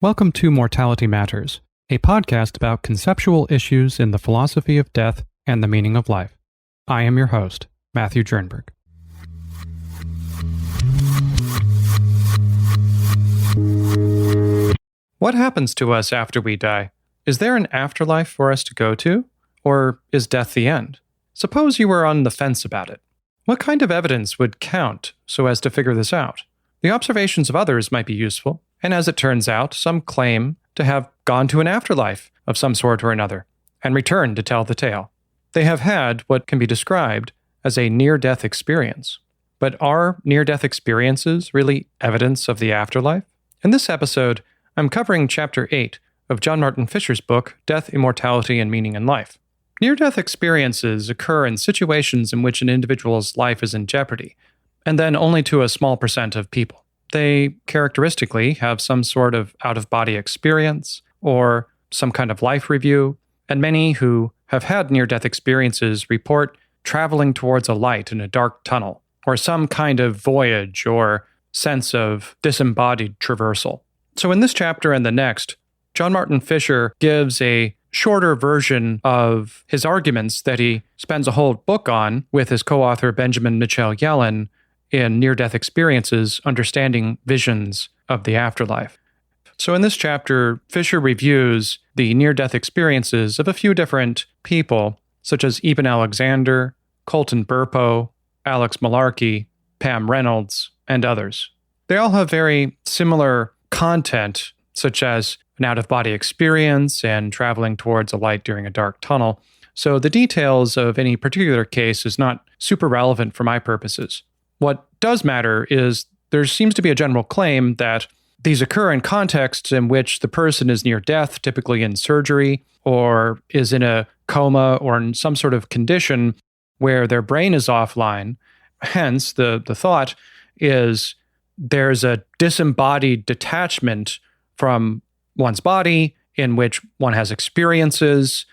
Welcome to Mortality Matters, a podcast about conceptual issues in the philosophy of death and the meaning of life. I am your host, Matthew Jernberg. What happens to us after we die? Is there an afterlife for us to go to? Or is death the end? Suppose you were on the fence about it. What kind of evidence would count so as to figure this out? The observations of others might be useful, and as it turns out, some claim to have gone to an afterlife of some sort or another, and returned to tell the tale. They have had what can be described as a near-death experience. But are near-death experiences really evidence of the afterlife? In this episode, I'm covering Chapter 8 of John Martin Fischer's book, Death, Immortality, and Meaning in Life. Near-death experiences occur in situations in which an individual's life is in jeopardy, and then only to a small percent of people. They characteristically have some sort of out-of-body experience or some kind of life review, and many who have had near-death experiences report traveling towards a light in a dark tunnel, or some kind of voyage or sense of disembodied traversal. So in this chapter and the next, John Martin Fischer gives a shorter version of his arguments that he spends a whole book on with his co-author Benjamin Mitchell Yellen in Near-Death Experiences, Understanding Visions of the Afterlife. So in this chapter, Fischer reviews the near-death experiences of a few different people, such as Eben Alexander, Colton Burpo, Alex Malarkey, Pam Reynolds, and others. They all have very similar content, such as an out-of-body experience and traveling towards a light during a dark tunnel. So the details of any particular case is not super relevant for my purposes. What does matter is there seems to be a general claim that these occur in contexts in which the person is near death, typically in surgery, or is in a coma or in some sort of condition where their brain is offline. Hence, the thought is there's a disembodied detachment from one's body in which one has experiences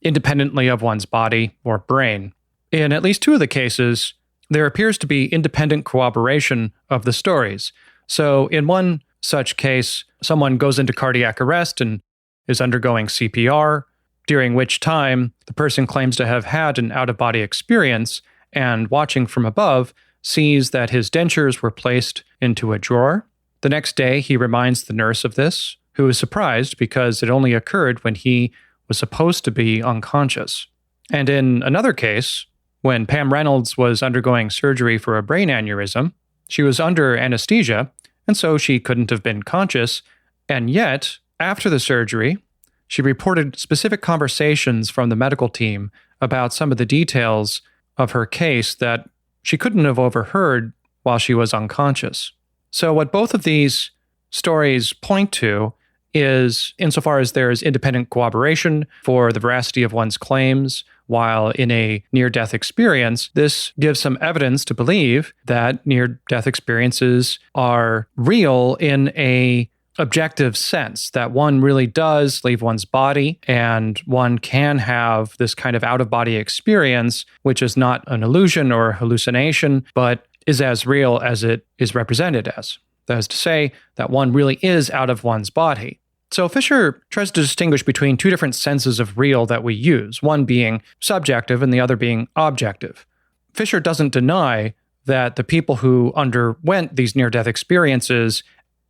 independently of one's body or brain. In at least two of the cases, there appears to be independent corroboration of the stories. So in one such case, someone goes into cardiac arrest and is undergoing CPR, during which time the person claims to have had an out-of-body experience and, watching from above, sees that his dentures were placed into a drawer. The next day, he reminds the nurse of this, who is surprised because it only occurred when he was supposed to be unconscious. And in another case, when Pam Reynolds was undergoing surgery for a brain aneurysm, she was under anesthesia, and so she couldn't have been conscious, and yet, after the surgery, she reported specific conversations from the medical team about some of the details of her case that she couldn't have overheard while she was unconscious. So what both of these stories point to is, insofar as there is independent corroboration for the veracity of one's claims while in a near-death experience, this gives some evidence to believe that near-death experiences are real in a objective sense, that one really does leave one's body and one can have this kind of out-of-body experience, which is not an illusion or hallucination, but is as real as it is represented as. That is to say, that one really is out of one's body. So Fischer tries to distinguish between two different senses of real that we use, one being subjective and the other being objective. Fischer doesn't deny that the people who underwent these near-death experiences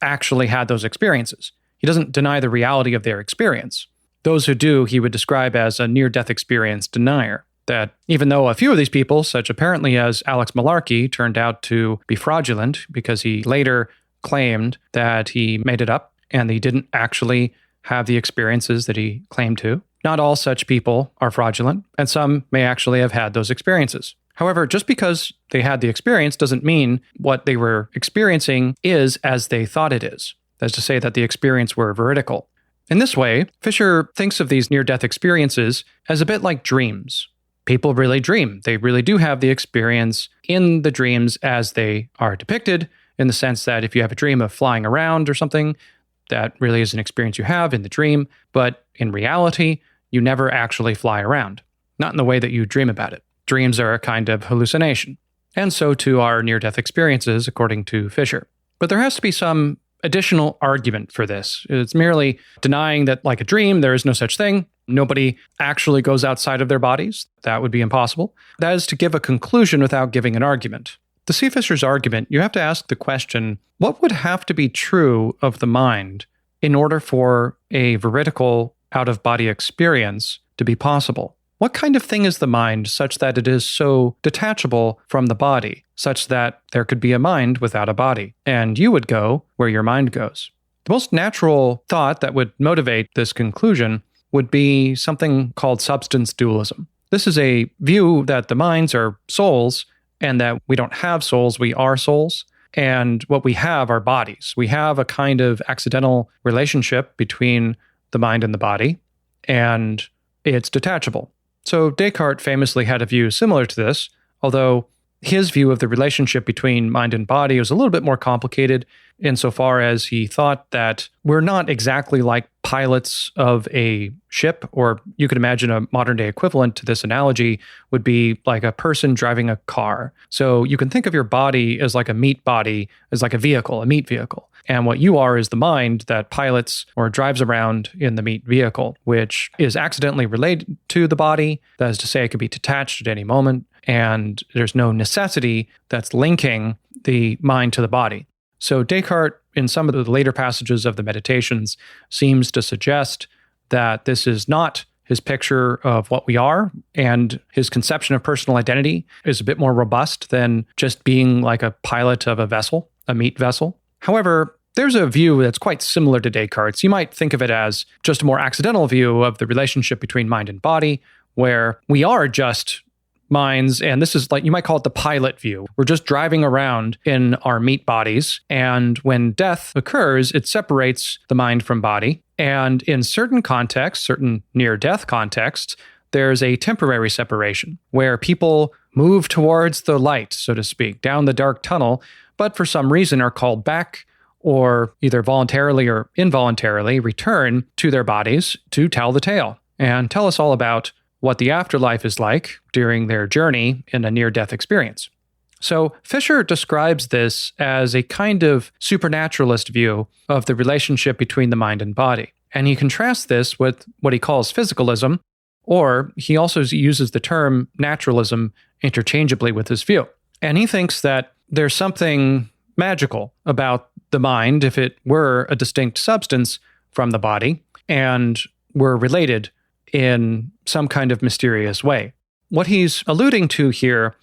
actually had those experiences. He doesn't deny the reality of their experience. Those who do, he would describe as a near-death experience denier. That even though a few of these people, such apparently as Alex Malarkey, turned out to be fraudulent because he later claimed that he made it up and he didn't actually have the experiences that he claimed to. Not all such people are fraudulent, and some may actually have had those experiences. However, just because they had the experience doesn't mean what they were experiencing is as they thought it is. That is to say that the experience were veridical. In this way, Fischer thinks of these near-death experiences as a bit like dreams. People really dream. They really do have the experience in the dreams as they are depicted, in the sense that if you have a dream of flying around or something, that really is an experience you have in the dream, but in reality, you never actually fly around. Not in the way that you dream about it. Dreams are a kind of hallucination. And so too are near-death experiences, according to Fischer. But there has to be some additional argument for this. It's merely denying that, like a dream, there is no such thing. Nobody actually goes outside of their bodies. That would be impossible. That is to give a conclusion without giving an argument. To see Fischer's argument, you have to ask the question, what would have to be true of the mind in order for a veridical out-of-body experience to be possible? What kind of thing is the mind such that it is so detachable from the body, such that there could be a mind without a body, and you would go where your mind goes? The most natural thought that would motivate this conclusion would be something called substance dualism. This is a view that the minds are souls and that we don't have souls, we are souls. And what we have are bodies. We have a kind of accidental relationship between the mind and the body, and it's detachable. So Descartes famously had a view similar to this, although his view of the relationship between mind and body was a little bit more complicated insofar as he thought that we're not exactly like pilots of a ship, or you could imagine a modern day equivalent to this analogy would be like a person driving a car. So you can think of your body as like a meat body, as like a vehicle, a meat vehicle. And what you are is the mind that pilots or drives around in the meat vehicle, which is accidentally related to the body. That is to say, it could be detached at any moment, and there's no necessity that's linking the mind to the body. So Descartes, in some of the later passages of the Meditations, seems to suggest that this is not his picture of what we are, and his conception of personal identity is a bit more robust than just being like a pilot of a vessel, a meat vessel. However, there's a view that's quite similar to Descartes. You might think of it as just a more accidental view of the relationship between mind and body, where we are just minds, and this is like, you might call it the pilot view. We're just driving around in our meat bodies, and when death occurs, it separates the mind from body. And in certain contexts, certain near-death contexts, there's a temporary separation where people move towards the light, so to speak, down the dark tunnel, but for some reason are called back, or either voluntarily or involuntarily return to their bodies to tell the tale and tell us all about what the afterlife is like during their journey in a near-death experience. So Fischer describes this as a kind of supernaturalist view of the relationship between the mind and body. And he contrasts this with what he calls physicalism, or he also uses the term naturalism interchangeably with his view. And he thinks that there's something magical about the mind if it were a distinct substance from the body and were related in some kind of mysterious way. What he's alluding to here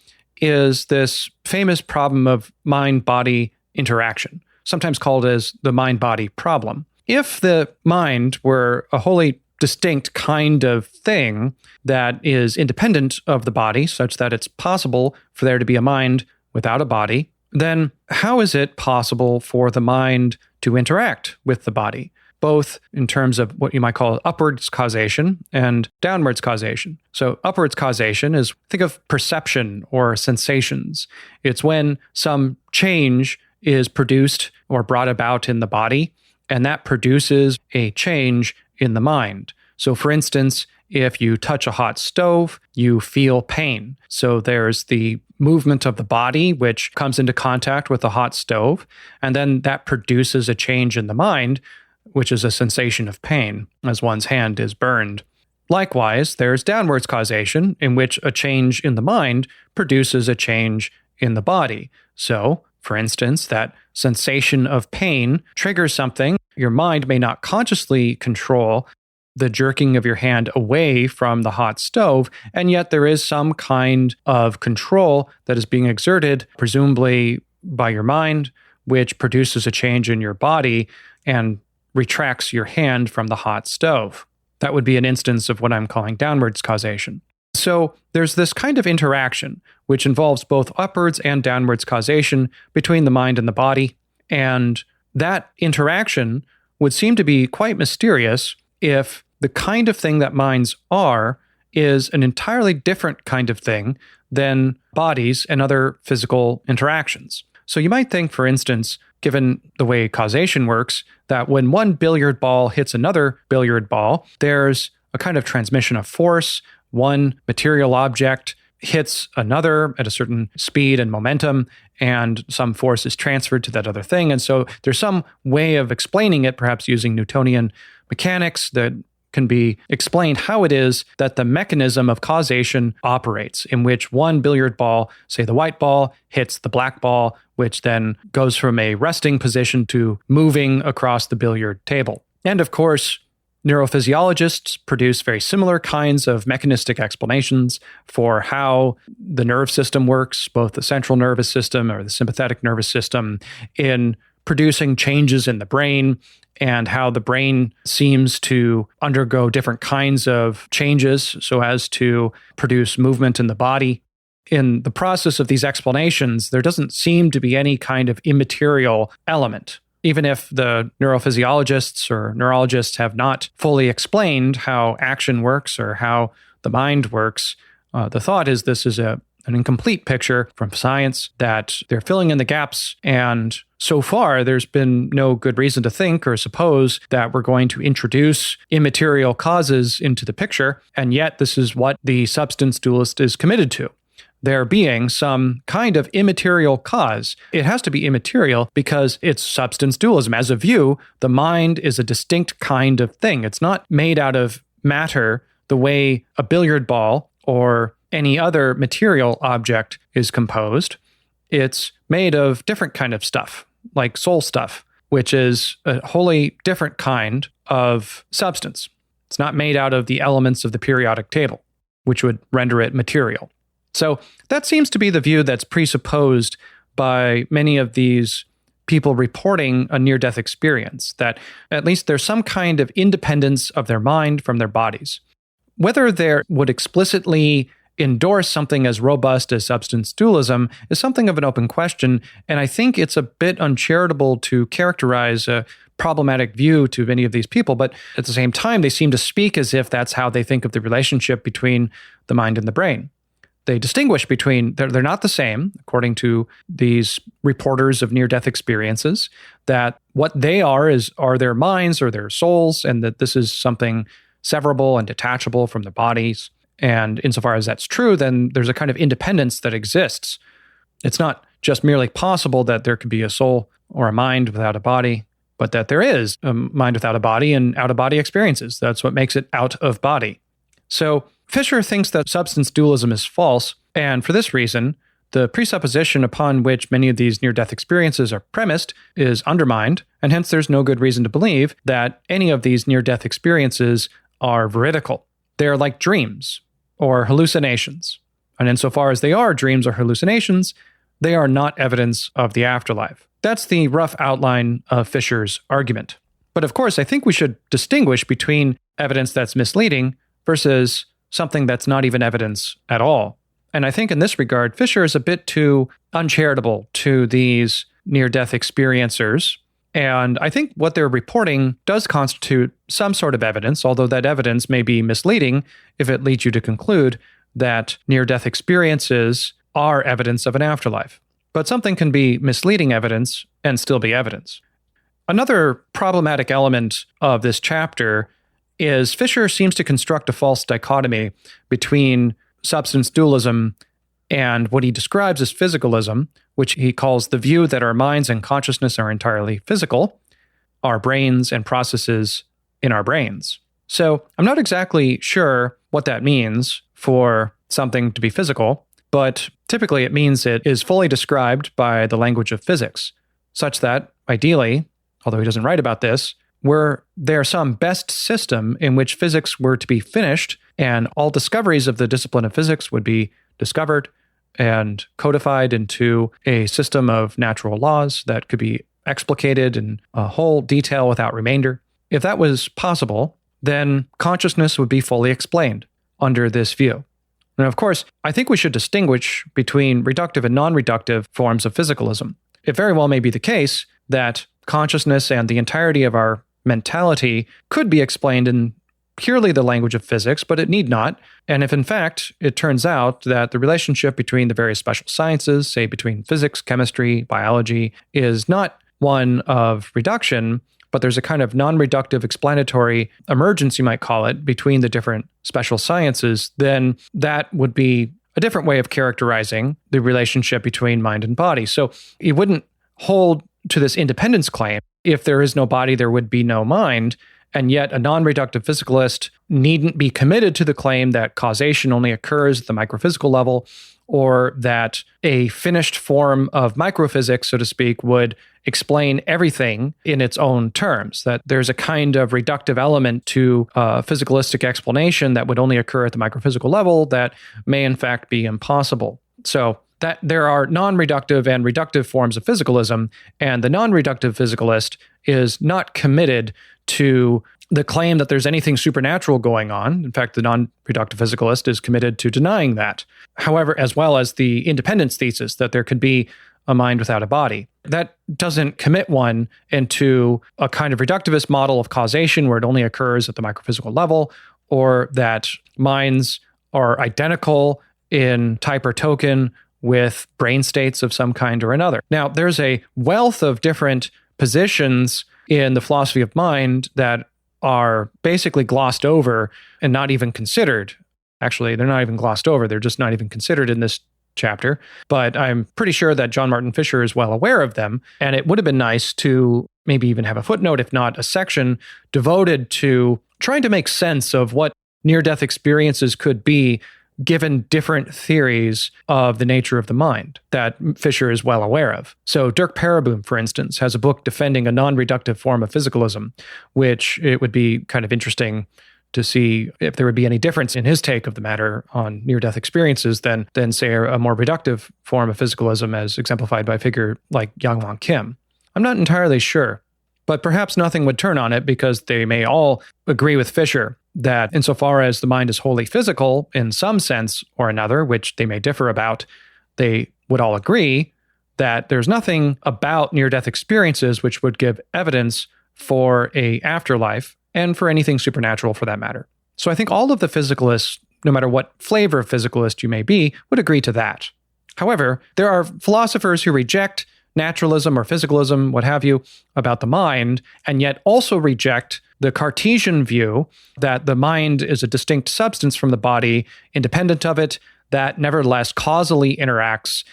is this famous problem of mind-body interaction, sometimes called as the mind-body problem. If the mind were a wholly distinct kind of thing that is independent of the body, such that it's possible for there to be a mind without a body, then how is it possible for the mind to interact with the body, both in terms of what you might call upwards causation and downwards causation? So upwards causation is, think of perception or sensations. It's when some change is produced or brought about in the body, and that produces a change in the mind. So for instance, if you touch a hot stove, you feel pain. So there's the movement of the body, which comes into contact with the hot stove, and then that produces a change in the mind, which is a sensation of pain as one's hand is burned. Likewise, there's downwards causation, in which a change in the mind produces a change in the body. So, for instance, that sensation of pain triggers something. Your mind may not consciously control the jerking of your hand away from the hot stove, and yet there is some kind of control that is being exerted, presumably by your mind, which produces a change in your body and retracts your hand from the hot stove. That would be an instance of what I'm calling downwards causation. So there's this kind of interaction, which involves both upwards and downwards causation between the mind and the body, and that interaction would seem to be quite mysterious if the kind of thing that minds are is an entirely different kind of thing than bodies and other physical interactions. So you might think, for instance, given the way causation works, that when one billiard ball hits another billiard ball, there's a kind of transmission of force. One material object hits another at a certain speed and momentum, and some force is transferred to that other thing. And so there's some way of explaining it, perhaps using Newtonian mechanics, that can be explained how it is that the mechanism of causation operates, in which one billiard ball, say the white ball, hits the black ball, which then goes from a resting position to moving across the billiard table. And of course, neurophysiologists produce very similar kinds of mechanistic explanations for how the nerve system works, both the central nervous system or the sympathetic nervous system, in producing changes in the brain, and how the brain seems to undergo different kinds of changes so as to produce movement in the body. In the process of these explanations, there doesn't seem to be any kind of immaterial element. Even if the neurophysiologists or neurologists have not fully explained how action works or how the mind works, the thought is this is an incomplete picture from science, that they're filling in the gaps. And so far, there's been no good reason to think or suppose that we're going to introduce immaterial causes into the picture. And yet, this is what the substance dualist is committed to. There being some kind of immaterial cause. It has to be immaterial because it's substance dualism. As a view, the mind is a distinct kind of thing. It's not made out of matter the way a billiard ball or any other material object is composed. It's made of different kind of stuff, like soul stuff, which is a wholly different kind of substance. It's not made out of the elements of the periodic table, which would render it material. So that seems to be the view that's presupposed by many of these people reporting a near-death experience, that at least there's some kind of independence of their mind from their bodies. Whether they would explicitly endorse something as robust as substance dualism is something of an open question, and I think it's a bit uncharitable to characterize a problematic view to many of these people, but at the same time, they seem to speak as if that's how they think of the relationship between the mind and the brain. They distinguish between, they're not the same, according to these reporters of near-death experiences, that what they are their minds or their souls, and that this is something severable and detachable from the bodies. And insofar as that's true, then there's a kind of independence that exists. It's not just merely possible that there could be a soul or a mind without a body, but that there is a mind without a body and out-of-body experiences. That's what makes it out of body. So Fischer thinks that substance dualism is false, and for this reason, the presupposition upon which many of these near-death experiences are premised is undermined, and hence there's no good reason to believe that any of these near-death experiences are veridical. They're like dreams or hallucinations. And insofar as they are dreams or hallucinations, they are not evidence of the afterlife. That's the rough outline of Fischer's argument. But of course, I think we should distinguish between evidence that's misleading versus something that's not even evidence at all. And I think in this regard, Fischer is a bit too uncharitable to these near-death experiencers. And I think what they're reporting does constitute some sort of evidence, although that evidence may be misleading if it leads you to conclude that near-death experiences are evidence of an afterlife. But something can be misleading evidence and still be evidence. Another problematic element of this chapter is Fischer seems to construct a false dichotomy between substance dualism and what he describes as physicalism, which he calls the view that our minds and consciousness are entirely physical, our brains and processes in our brains. So I'm not exactly sure what that means for something to be physical, but typically it means it is fully described by the language of physics, such that, ideally, although he doesn't write about this, were there some best system in which physics were to be finished and all discoveries of the discipline of physics would be discovered and codified into a system of natural laws that could be explicated in a whole detail without remainder. If that was possible, then consciousness would be fully explained under this view. And of course, I think we should distinguish between reductive and non-reductive forms of physicalism. It very well may be the case that consciousness and the entirety of our mentality could be explained in purely the language of physics, but it need not. And if in fact it turns out that the relationship between the various special sciences, say between physics, chemistry, biology, is not one of reduction, but there's a kind of non-reductive explanatory emergence, you might call it, between the different special sciences, then that would be a different way of characterizing the relationship between mind and body. So it wouldn't hold to this independence claim. If there is no body, there would be no mind. And yet a non-reductive physicalist needn't be committed to the claim that causation only occurs at the microphysical level, or that a finished form of microphysics, so to speak, would explain everything in its own terms, that there's a kind of reductive element to physicalistic explanation that would only occur at the microphysical level that may in fact be impossible. So that there are non-reductive and reductive forms of physicalism, and the non-reductive physicalist is not committed to the claim that there's anything supernatural going on. In fact, the non-reductive physicalist is committed to denying that. However, as well as the independence thesis that there could be a mind without a body. That doesn't commit one into a kind of reductivist model of causation where it only occurs at the microphysical level, or that minds are identical in type or token with brain states of some kind or another. Now, there's a wealth of different positions in the philosophy of mind that are basically glossed over and not even considered. Actually, they're not even glossed over. They're just not even considered in this chapter. But I'm pretty sure that John Martin Fischer is well aware of them. And it would have been nice to maybe even have a footnote, if not a section, devoted to trying to make sense of what near-death experiences could be given different theories of the nature of the mind that Fischer is well aware of. So Dirk Perreboom, for instance, has a book defending a non-reductive form of physicalism, which it would be kind of interesting to see if there would be any difference in his take of the matter on near-death experiences than say, a more reductive form of physicalism as exemplified by a figure like Yang Won Kim. I'm not entirely sure, but perhaps nothing would turn on it because they may all agree with Fischer that insofar as the mind is wholly physical in some sense or another, which they may differ about, they would all agree that there's nothing about near-death experiences which would give evidence for a afterlife and for anything supernatural for that matter. So I think all of the physicalists, no matter what flavor of physicalist you may be, would agree to that. However, there are philosophers who reject naturalism or physicalism, what have you, about the mind, and yet also reject the Cartesian view that the mind is a distinct substance from the body, independent of it, that nevertheless causally interacts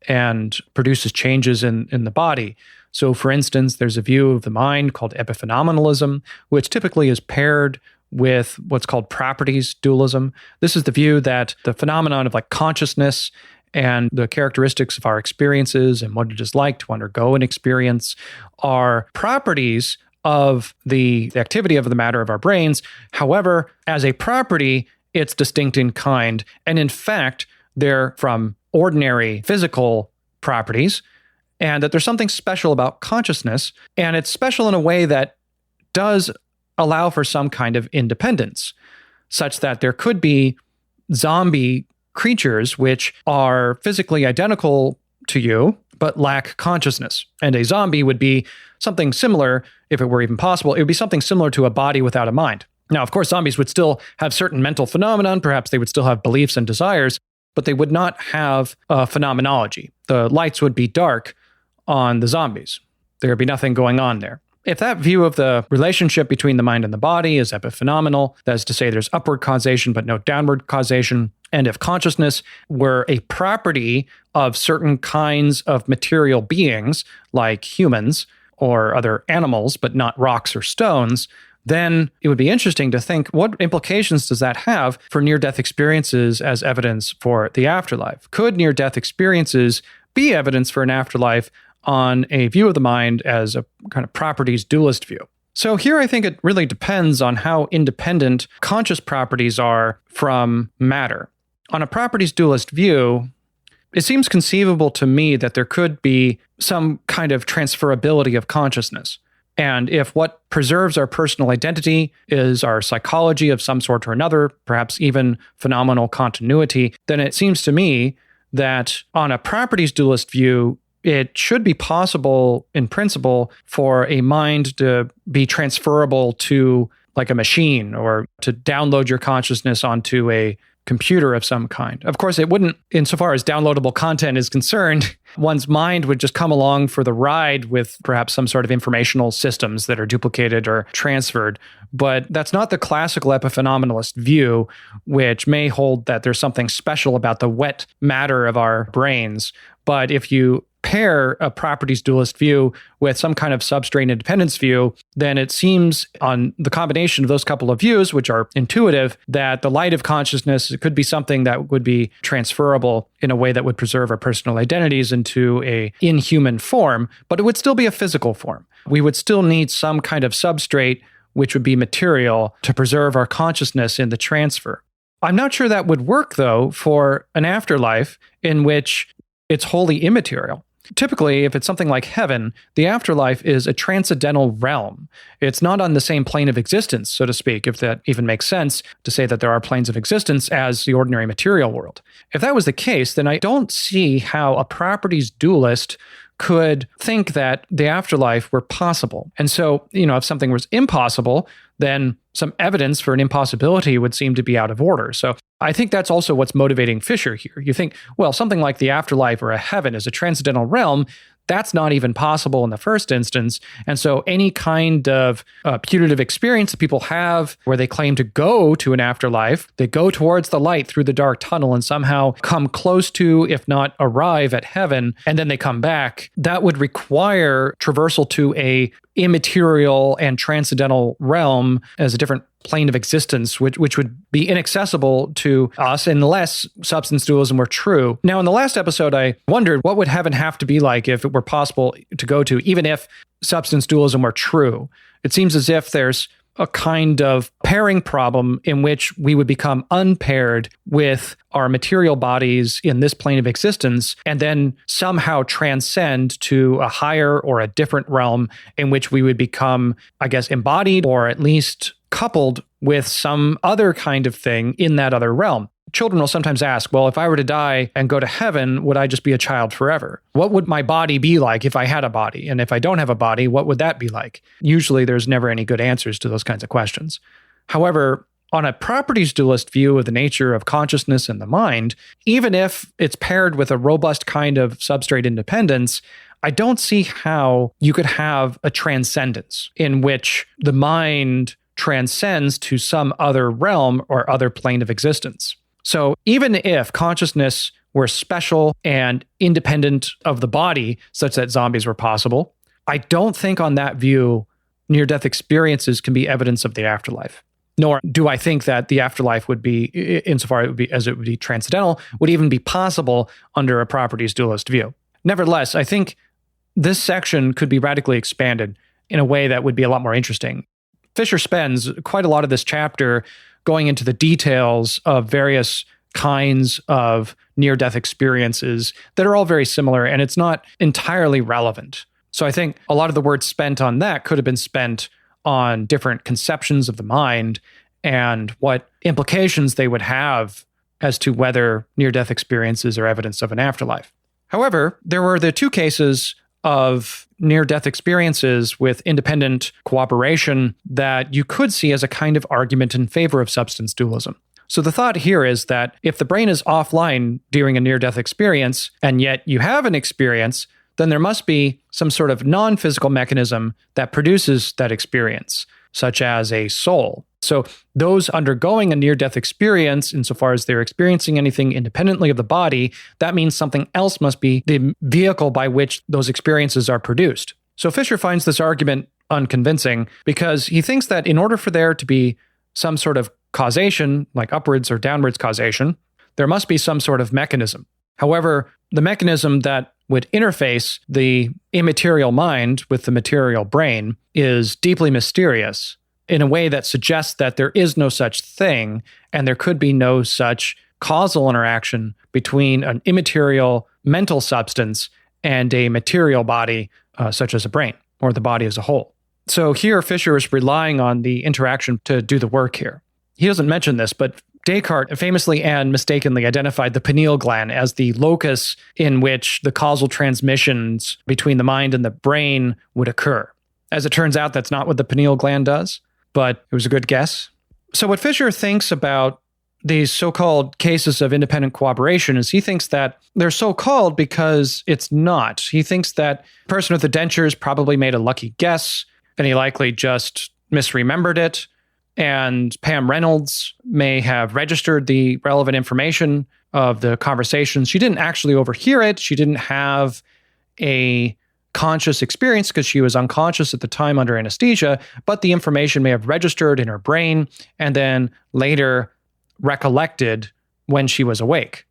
and produces changes in the body. So, for instance, there's a view of the mind called epiphenomenalism, which typically is paired with what's called properties dualism. This is the view that the phenomenon of like consciousness and the characteristics of our experiences and what it is like to undergo an experience are properties of the activity of the matter of our brains. However, as a property, it's distinct in kind. And in fact, they're from ordinary physical properties, and that there's something special about consciousness. And it's special in a way that does allow for some kind of independence, such that there could be zombie creatures which are physically identical to you, but lack consciousness. And a zombie would be something similar, if it were even possible, it would be something similar to a body without a mind. Now, of course, zombies would still have certain mental phenomenon, perhaps they would still have beliefs and desires, but they would not have a phenomenology. The lights would be dark on the zombies. There would be nothing going on there. If that view of the relationship between the mind and the body is epiphenomenal, that is to say there's upward causation but no downward causation, and if consciousness were a property of certain kinds of material beings, like humans or other animals, but not rocks or stones, then it would be interesting to think, what implications does that have for near-death experiences as evidence for the afterlife? Could near-death experiences be evidence for an afterlife on a view of the mind as a kind of properties dualist view? So here I think it really depends on how independent conscious properties are from matter. On a properties dualist view, it seems conceivable to me that there could be some kind of transferability of consciousness. And if what preserves our personal identity is our psychology of some sort or another, perhaps even phenomenal continuity, then it seems to me that on a properties dualist view, it should be possible in principle for a mind to be transferable to like a machine, or to download your consciousness onto a computer of some kind. Of course, it wouldn't, insofar as downloadable content is concerned, one's mind would just come along for the ride with perhaps some sort of informational systems that are duplicated or transferred. But that's not the classical epiphenomenalist view, which may hold that there's something special about the wet matter of our brains. But if you pair a properties dualist view with some kind of substrate independence view, then it seems on the combination of those couple of views, which are intuitive, that the light of consciousness could be something that would be transferable in a way that would preserve our personal identities into a inhuman form, but it would still be a physical form. We would still need some kind of substrate, which would be material, to preserve our consciousness in the transfer. I'm not sure that would work, though, for an afterlife in which it's wholly immaterial. Typically, if it's something like heaven, the afterlife is a transcendental realm. It's not on the same plane of existence, so to speak, if that even makes sense to say that there are planes of existence as the ordinary material world. If that was the case, then I don't see how a properties dualist could think that the afterlife were possible. And so, if something was impossible, then some evidence for an impossibility would seem to be out of order. So I think that's also what's motivating Fischer here. You think, well, something like the afterlife or a heaven is a transcendental realm. That's not even possible in the first instance. And so any kind of putative experience that people have where they claim to go to an afterlife, they go towards the light through the dark tunnel and somehow come close to, if not arrive at heaven, and then they come back, that would require traversal to a immaterial and transcendental realm as a different plane of existence, which would be inaccessible to us unless substance dualism were true. Now, in the last episode, I wondered what would heaven have to be like if it were possible to go to, even if substance dualism were true. It seems as if there's a kind of pairing problem in which we would become unpaired with our material bodies in this plane of existence and then somehow transcend to a higher or a different realm in which we would become, I guess, embodied or at least coupled with some other kind of thing in that other realm. Children will sometimes ask, well, if I were to die and go to heaven, would I just be a child forever? What would my body be like if I had a body? And if I don't have a body, what would that be like? Usually there's never any good answers to those kinds of questions. However, on a properties dualist view of the nature of consciousness and the mind, even if it's paired with a robust kind of substrate independence, I don't see how you could have a transcendence in which the mind transcends to some other realm or other plane of existence. So even if consciousness were special and independent of the body, such that zombies were possible, I don't think on that view, near-death experiences can be evidence of the afterlife. Nor do I think that the afterlife would be, insofar as it would be transcendental, would even be possible under a properties dualist view. Nevertheless, I think this section could be radically expanded in a way that would be a lot more interesting. Fischer spends quite a lot of this chapter going into the details of various kinds of near-death experiences that are all very similar, and it's not entirely relevant. So I think a lot of the words spent on that could have been spent on different conceptions of the mind and what implications they would have as to whether near-death experiences are evidence of an afterlife. However, there were the two cases of near-death experiences with independent cooperation that you could see as a kind of argument in favor of substance dualism. So the thought here is that if the brain is offline during a near-death experience, and yet you have an experience, then there must be some sort of non-physical mechanism that produces that experience, such as a soul. So those undergoing a near-death experience, insofar as they're experiencing anything independently of the body, that means something else must be the vehicle by which those experiences are produced. So Fischer finds this argument unconvincing because he thinks that in order for there to be some sort of causation, like upwards or downwards causation, there must be some sort of mechanism. However, the mechanism that would interface the immaterial mind with the material brain is deeply mysterious in a way that suggests that there is no such thing and there could be no such causal interaction between an immaterial mental substance and a material body, such as a brain or the body as a whole. So here Fischer is relying on the interaction to do the work here. He doesn't mention this, but Descartes famously and mistakenly identified the pineal gland as the locus in which the causal transmissions between the mind and the brain would occur. As it turns out, that's not what the pineal gland does, but it was a good guess. So what Fischer thinks about these so-called cases of independent cooperation is he thinks that they're so-called because it's not. He thinks that the person with the dentures probably made a lucky guess, and he likely just misremembered it. And Pam Reynolds may have registered the relevant information of the conversation. She didn't actually overhear it. She didn't have a conscious experience because she was unconscious at the time under anesthesia, but the information may have registered in her brain and then later recollected when she was awake.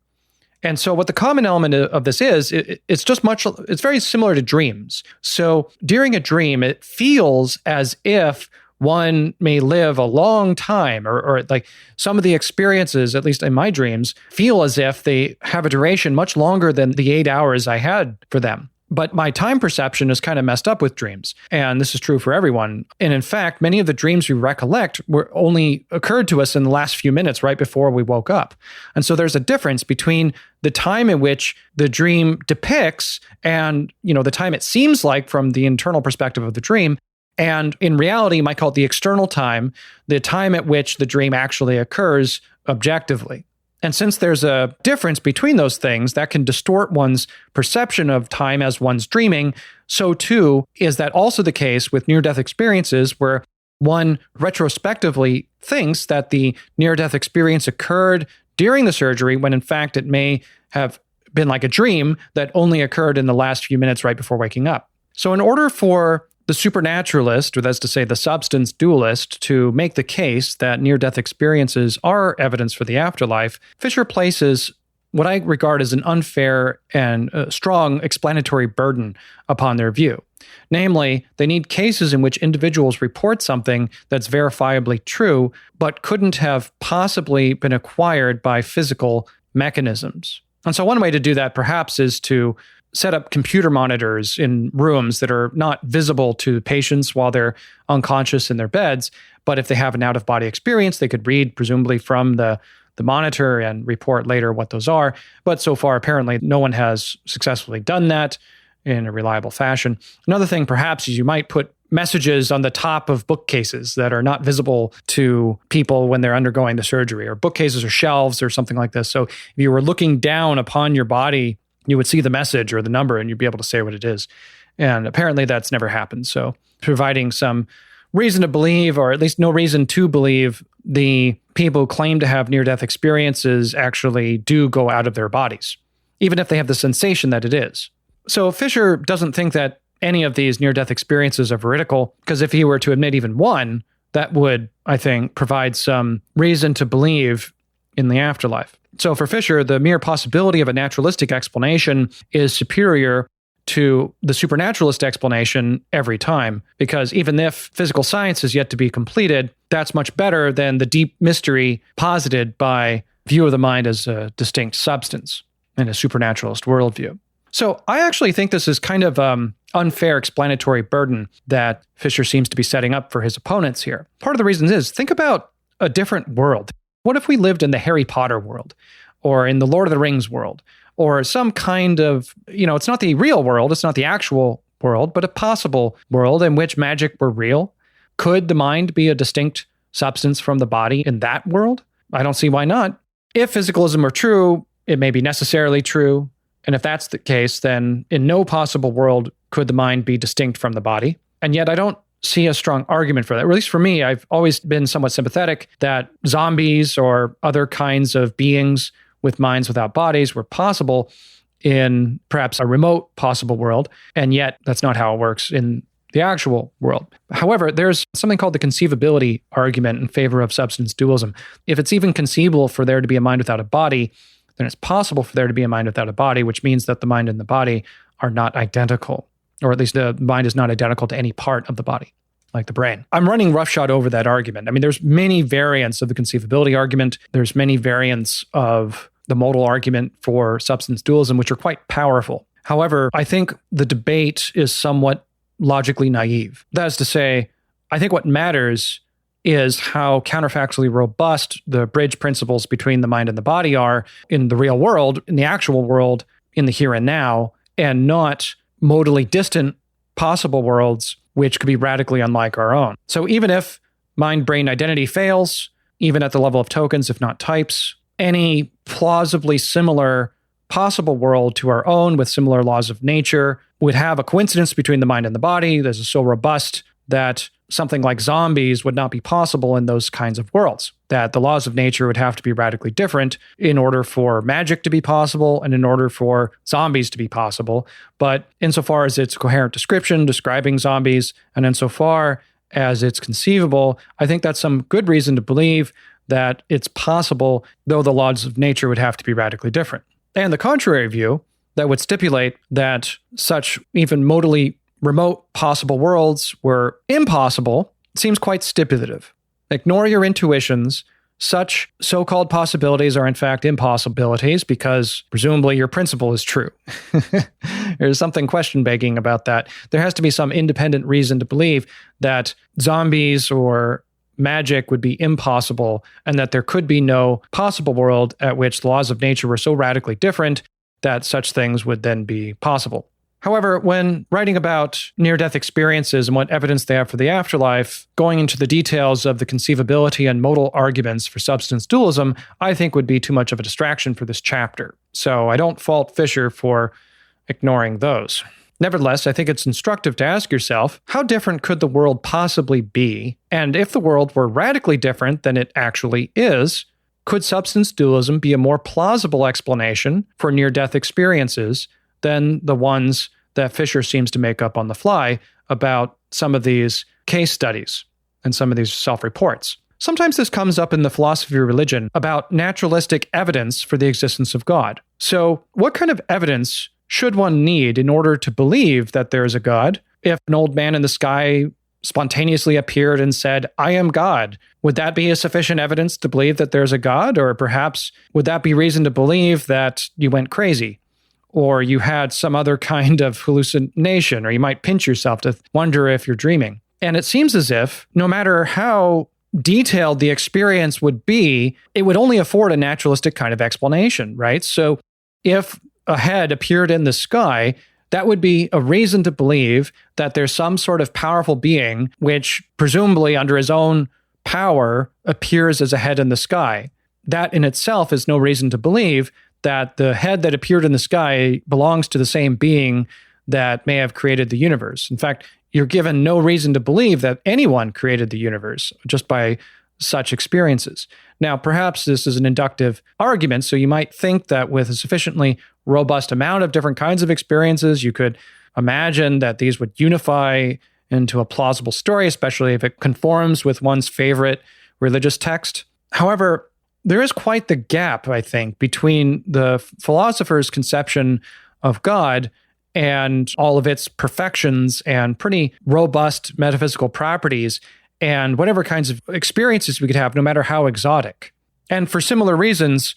And so what the common element of this is, it's very similar to dreams. So during a dream, it feels as if one may live a long time, or like some of the experiences, at least in my dreams, feel as if they have a duration much longer than the 8 hours I had for them. But my time perception is kind of messed up with dreams. And this is true for everyone. And in fact, many of the dreams we recollect were only occurred to us in the last few minutes right before we woke up. And so there's a difference between the time in which the dream depicts and, the time it seems like from the internal perspective of the dream. And in reality, you might call it the external time, the time at which the dream actually occurs objectively. And since there's a difference between those things that can distort one's perception of time as one's dreaming, so too is that also the case with near-death experiences where one retrospectively thinks that the near-death experience occurred during the surgery when in fact it may have been like a dream that only occurred in the last few minutes right before waking up. So in order for the supernaturalist, or that's to say the substance dualist, to make the case that near-death experiences are evidence for the afterlife, Fischer places what I regard as an unfair and strong explanatory burden upon their view. Namely, they need cases in which individuals report something that's verifiably true, but couldn't have possibly been acquired by physical mechanisms. And so one way to do that perhaps is to set up computer monitors in rooms that are not visible to patients while they're unconscious in their beds. But if they have an out-of-body experience, they could read presumably from the monitor and report later what those are. But so far, apparently, no one has successfully done that in a reliable fashion. Another thing perhaps is you might put messages on the top of bookcases that are not visible to people when they're undergoing the surgery, or bookcases or shelves or something like this. So if you were looking down upon your body, you would see the message or the number and you'd be able to say what it is. And apparently that's never happened. So providing some reason to believe, or at least no reason to believe, the people who claim to have near-death experiences actually do go out of their bodies, even if they have the sensation that it is. So Fischer doesn't think that any of these near-death experiences are veridical, because if he were to admit even one, that would, I think, provide some reason to believe in the afterlife. So for Fischer, the mere possibility of a naturalistic explanation is superior to the supernaturalist explanation every time, because even if physical science is yet to be completed, that's much better than the deep mystery posited by view of the mind as a distinct substance in a supernaturalist worldview. So I actually think this is kind of unfair explanatory burden that Fischer seems to be setting up for his opponents here. Part of the reason is, think about a different world. What if we lived in the Harry Potter world, or in the Lord of the Rings world, or some kind of, it's not the real world, it's not the actual world, but a possible world in which magic were real? Could the mind be a distinct substance from the body in that world? I don't see why not. If physicalism were true, it may be necessarily true. And if that's the case, then in no possible world could the mind be distinct from the body. And yet I don't see a strong argument for that. Or at least for me, I've always been somewhat sympathetic that zombies or other kinds of beings with minds without bodies were possible in perhaps a remote possible world. And yet that's not how it works in the actual world. However, there's something called the conceivability argument in favor of substance dualism. If it's even conceivable for there to be a mind without a body, then it's possible for there to be a mind without a body, which means that the mind and the body are not identical, or at least the mind is not identical to any part of the body, like the brain. I'm running roughshod over that argument. I mean, there's many variants of the conceivability argument. There's many variants of the modal argument for substance dualism, which are quite powerful. However, I think the debate is somewhat logically naive. That is to say, I think what matters is how counterfactually robust the bridge principles between the mind and the body are in the real world, in the actual world, in the here and now, and not modally distant possible worlds which could be radically unlike our own. So even if mind-brain identity fails, even at the level of tokens, if not types. Any plausibly similar possible world to our own with similar laws of nature would have a coincidence between the mind and the body that is so robust that something like zombies would not be possible in those kinds of worlds, that the laws of nature would have to be radically different in order for magic to be possible and in order for zombies to be possible. But insofar as it's coherent description describing zombies, and insofar as it's conceivable, I think that's some good reason to believe that it's possible, though the laws of nature would have to be radically different. And the contrary view that would stipulate that such even modally remote possible worlds were impossible seems quite stipulative. Ignore your intuitions. Such so-called possibilities are in fact impossibilities because presumably your principle is true. There's something question-begging about that. There has to be some independent reason to believe that zombies or magic would be impossible and that there could be no possible world at which the laws of nature were so radically different that such things would then be possible. However, when writing about near-death experiences and what evidence they have for the afterlife, going into the details of the conceivability and modal arguments for substance dualism, I think would be too much of a distraction for this chapter. So I don't fault Fischer for ignoring those. Nevertheless, I think it's instructive to ask yourself, how different could the world possibly be? And if the world were radically different than it actually is, could substance dualism be a more plausible explanation for near-death experiences than the ones that Fischer seems to make up on the fly about some of these case studies and some of these self-reports? Sometimes this comes up in the philosophy of religion about naturalistic evidence for the existence of God. So what kind of evidence should one need in order to believe that there is a God? If an old man in the sky spontaneously appeared and said, "I am God," would that be a sufficient evidence to believe that there's a God? Or perhaps would that be reason to believe that you went crazy? Or you had some other kind of hallucination, or you might pinch yourself to wonder if you're dreaming. And it seems as if no matter how detailed the experience would be, it would only afford a naturalistic kind of explanation, right? So if a head appeared in the sky, that would be a reason to believe that there's some sort of powerful being, which presumably under his own power appears as a head in the sky. That in itself is no reason to believe that the head that appeared in the sky belongs to the same being that may have created the universe. In fact, you're given no reason to believe that anyone created the universe just by such experiences. Now, perhaps this is an inductive argument, so you might think that with a sufficiently robust amount of different kinds of experiences, you could imagine that these would unify into a plausible story, especially if it conforms with one's favorite religious text. However, there is quite the gap, I think, between the philosopher's conception of God and all of its perfections and pretty robust metaphysical properties and whatever kinds of experiences we could have, no matter how exotic. And for similar reasons,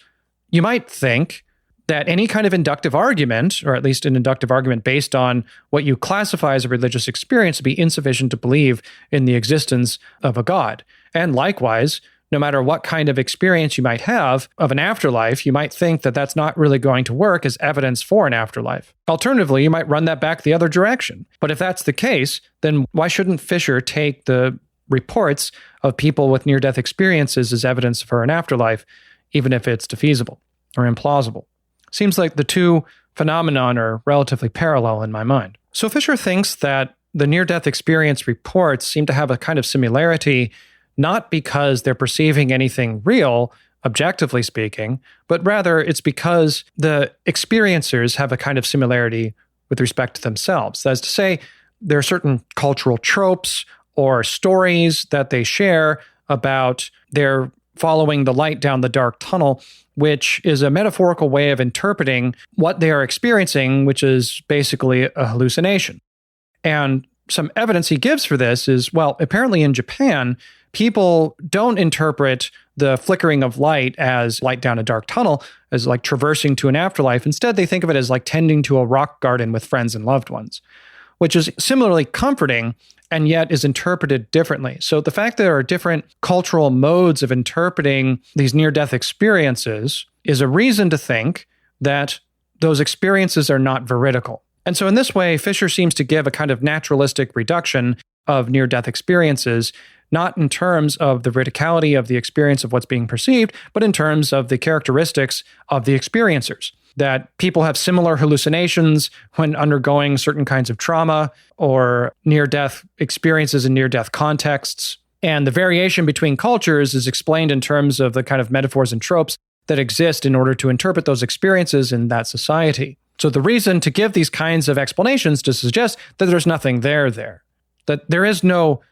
you might think that any kind of inductive argument, or at least an inductive argument based on what you classify as a religious experience, would be insufficient to believe in the existence of a God. And likewise, no matter what kind of experience you might have of an afterlife, you might think that that's not really going to work as evidence for an afterlife. Alternatively, you might run that back the other direction. But if that's the case, then why shouldn't Fischer take the reports of people with near-death experiences as evidence for an afterlife, even if it's defeasible or implausible? Seems like the two phenomenon are relatively parallel in my mind. So Fischer thinks that the near-death experience reports seem to have a kind of similarity, not because they're perceiving anything real, objectively speaking, but rather it's because the experiencers have a kind of similarity with respect to themselves. That is to say, there are certain cultural tropes or stories that they share about their following the light down the dark tunnel, which is a metaphorical way of interpreting what they are experiencing, which is basically a hallucination. And some evidence he gives for this is, well, apparently in Japan, people don't interpret the flickering of light as light down a dark tunnel, as like traversing to an afterlife. Instead, they think of it as like tending to a rock garden with friends and loved ones, which is similarly comforting and yet is interpreted differently. So the fact that there are different cultural modes of interpreting these near-death experiences is a reason to think that those experiences are not veridical. And so in this way, Fischer seems to give a kind of naturalistic reduction of near-death experiences, not in terms of the veridicality of the experience of what's being perceived, but in terms of the characteristics of the experiencers. That people have similar hallucinations when undergoing certain kinds of trauma or near-death experiences in near-death contexts. And the variation between cultures is explained in terms of the kind of metaphors and tropes that exist in order to interpret those experiences in that society. So the reason to give these kinds of explanations to suggest that there's nothing there, that there is no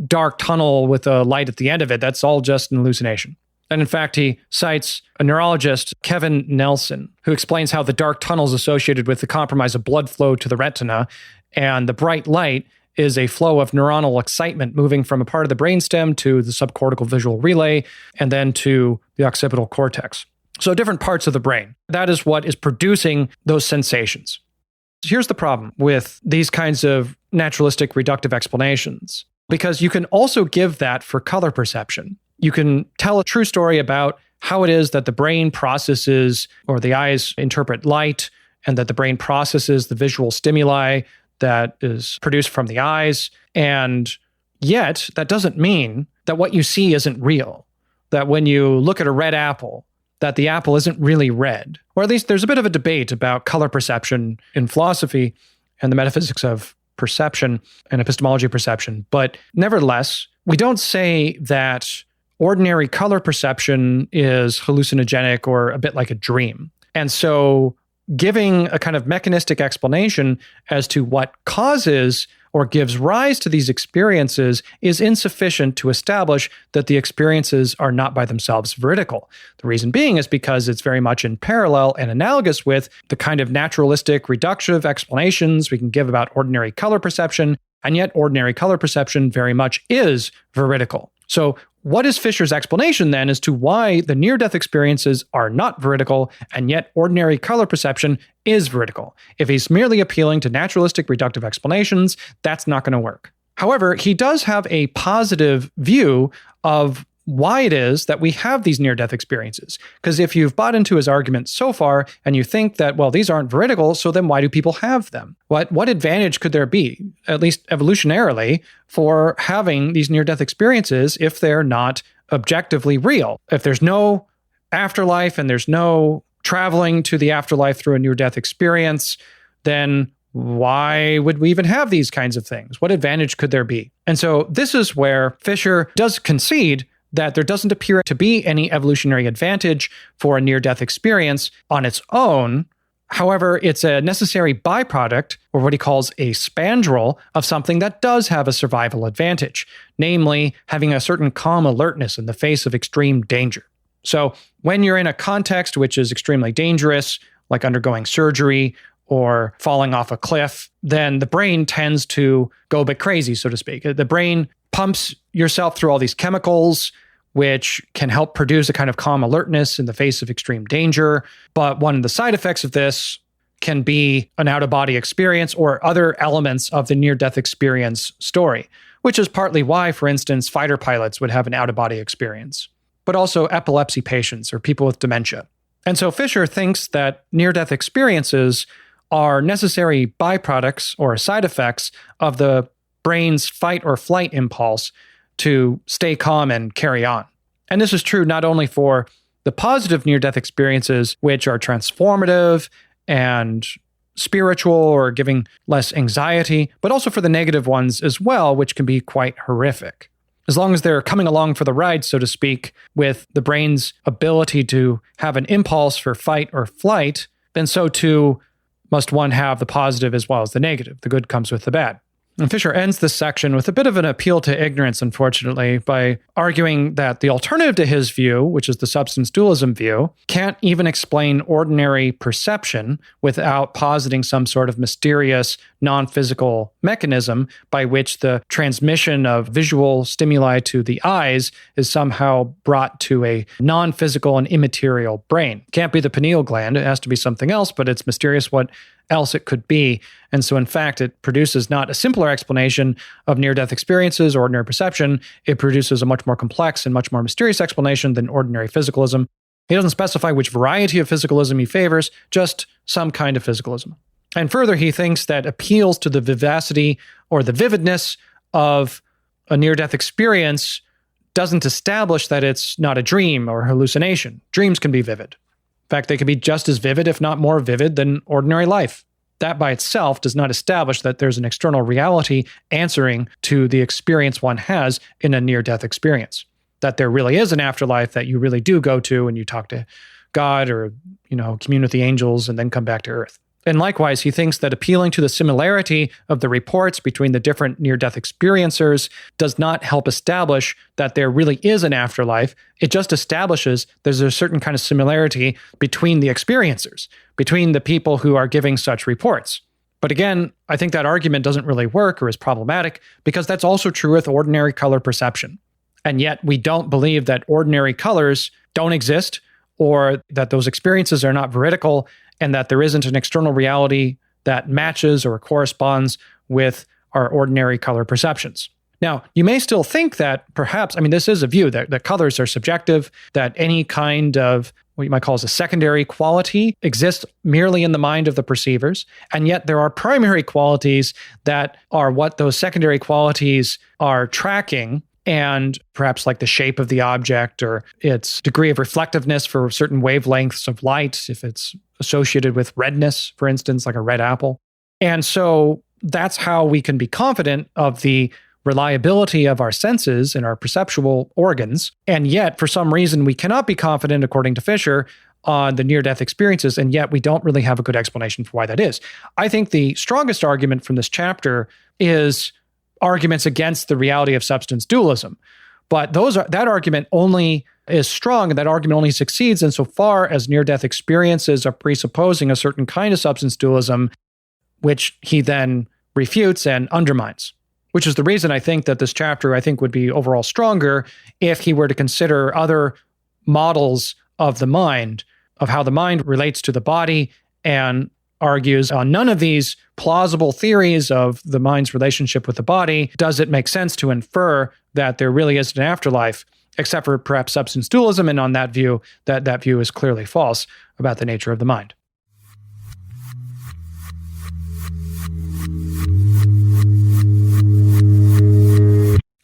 dark tunnel with a light at the end of it. That's all just an hallucination. And in fact, he cites a neurologist, Kevin Nelson, who explains how the dark tunnel is associated with the compromise of blood flow to the retina, and the bright light is a flow of neuronal excitement moving from a part of the brainstem to the subcortical visual relay, and then to the occipital cortex. So different parts of the brain. That is what is producing those sensations. Here's the problem with these kinds of naturalistic reductive explanations, because you can also give that for color perception. You can tell a true story about how it is that the brain processes, or the eyes interpret light, and that the brain processes the visual stimuli that is produced from the eyes. And yet, that doesn't mean that what you see isn't real. That when you look at a red apple, that the apple isn't really red. Or at least there's a bit of a debate about color perception in philosophy and the metaphysics of perception and epistemology of perception. But nevertheless, we don't say that ordinary color perception is hallucinogenic or a bit like a dream. And so giving a kind of mechanistic explanation as to what causes or gives rise to these experiences is insufficient to establish that the experiences are not by themselves veridical. The reason being is because it's very much in parallel and analogous with the kind of naturalistic reductive explanations we can give about ordinary color perception, and yet ordinary color perception very much is veridical. So what is Fischer's explanation then as to why the near-death experiences are not veridical and yet ordinary color perception is veridical? If he's merely appealing to naturalistic reductive explanations, that's not going to work. However, he does have a positive view of why it is that we have these near-death experiences. Because if you've bought into his argument so far and you think that, well, these aren't veridical, so then why do people have them? What advantage could there be, at least evolutionarily, for having these near-death experiences if they're not objectively real? If there's no afterlife and there's no traveling to the afterlife through a near-death experience, then why would we even have these kinds of things? What advantage could there be? And so this is where Fischer does concede that there doesn't appear to be any evolutionary advantage for a near-death experience on its own. However, it's a necessary byproduct, or what he calls a spandrel, of something that does have a survival advantage, namely having a certain calm alertness in the face of extreme danger. So when you're in a context which is extremely dangerous, like undergoing surgery or falling off a cliff, then the brain tends to go a bit crazy, so to speak. The brain pumps yourself through all these chemicals, which can help produce a kind of calm alertness in the face of extreme danger. But one of the side effects of this can be an out-of-body experience or other elements of the near-death experience story, which is partly why, for instance, fighter pilots would have an out-of-body experience, but also epilepsy patients or people with dementia. And so Fischer thinks that near-death experiences are necessary byproducts or side effects of the brain's fight or flight impulse to stay calm and carry on. And this is true not only for the positive near-death experiences, which are transformative and spiritual or giving less anxiety, but also for the negative ones as well, which can be quite horrific. As long as they're coming along for the ride, so to speak, with the brain's ability to have an impulse for fight or flight, then so too must one have the positive as well as the negative. The good comes with the bad. And Fischer ends this section with a bit of an appeal to ignorance, unfortunately, by arguing that the alternative to his view, which is the substance dualism view, can't even explain ordinary perception without positing some sort of mysterious, non-physical mechanism by which the transmission of visual stimuli to the eyes is somehow brought to a non-physical and immaterial brain. Can't be the pineal gland, it has to be something else, but it's mysterious what else it could be. And so, in fact, it produces not a simpler explanation of near-death experiences or ordinary perception. It produces a much more complex and much more mysterious explanation than ordinary physicalism. He doesn't specify which variety of physicalism he favors, just some kind of physicalism. And further, he thinks that appeals to the vivacity or the vividness of a near-death experience doesn't establish that it's not a dream or hallucination. Dreams can be vivid. In fact, they can be just as vivid, if not more vivid, than ordinary life. That by itself does not establish that there's an external reality answering to the experience one has in a near-death experience. That there really is an afterlife that you really do go to and you talk to God or, commune with the angels and then come back to earth. And likewise, he thinks that appealing to the similarity of the reports between the different near-death experiencers does not help establish that there really is an afterlife. It just establishes there's a certain kind of similarity between the experiencers, between the people who are giving such reports. But again, I think that argument doesn't really work or is problematic because that's also true with ordinary color perception. And yet we don't believe that ordinary colors don't exist or that those experiences are not veridical and that there isn't an external reality that matches or corresponds with our ordinary color perceptions. Now, you may still think that perhaps, this is a view that colors are subjective, that any kind of what you might call as a secondary quality exists merely in the mind of the perceivers, and yet there are primary qualities that are what those secondary qualities are tracking, and perhaps like the shape of the object or its degree of reflectiveness for certain wavelengths of light, if it's associated with redness, for instance, like a red apple. And so that's how we can be confident of the reliability of our senses and our perceptual organs. And yet, for some reason, we cannot be confident, according to Fischer, on the near-death experiences, and yet we don't really have a good explanation for why that is. I think the strongest argument from this chapter is arguments against the reality of substance dualism. But that argument only is strong, and that argument only succeeds insofar as near-death experiences are presupposing a certain kind of substance dualism, which he then refutes and undermines. Which is the reason I think that this chapter, would be overall stronger if he were to consider other models of the mind, of how the mind relates to the body, and argues on none of these plausible theories of the mind's relationship with the body does it make sense to infer that there really is an afterlife, except for perhaps substance dualism, and on that view, that view is clearly false about the nature of the mind.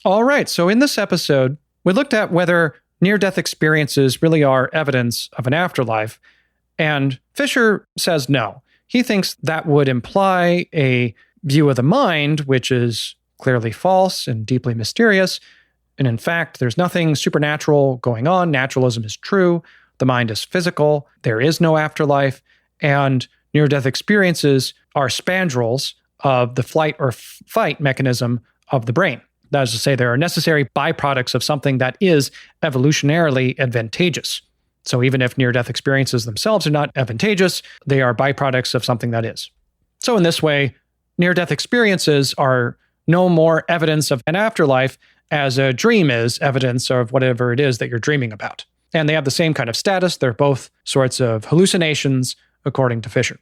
All right, so in this episode, we looked at whether near-death experiences really are evidence of an afterlife, and Fischer says no. He thinks that would imply a view of the mind, which is clearly false and deeply mysterious. And in fact, there's nothing supernatural going on. Naturalism is true. The mind is physical. There is no afterlife. And near-death experiences are spandrels of the flight or fight mechanism of the brain. That is to say, there are necessary byproducts of something that is evolutionarily advantageous. So even if near-death experiences themselves are not advantageous, they are byproducts of something that is. So in this way, near-death experiences are no more evidence of an afterlife as a dream is evidence of whatever it is that you're dreaming about. And they have the same kind of status. They're both sorts of hallucinations, according to Fischer.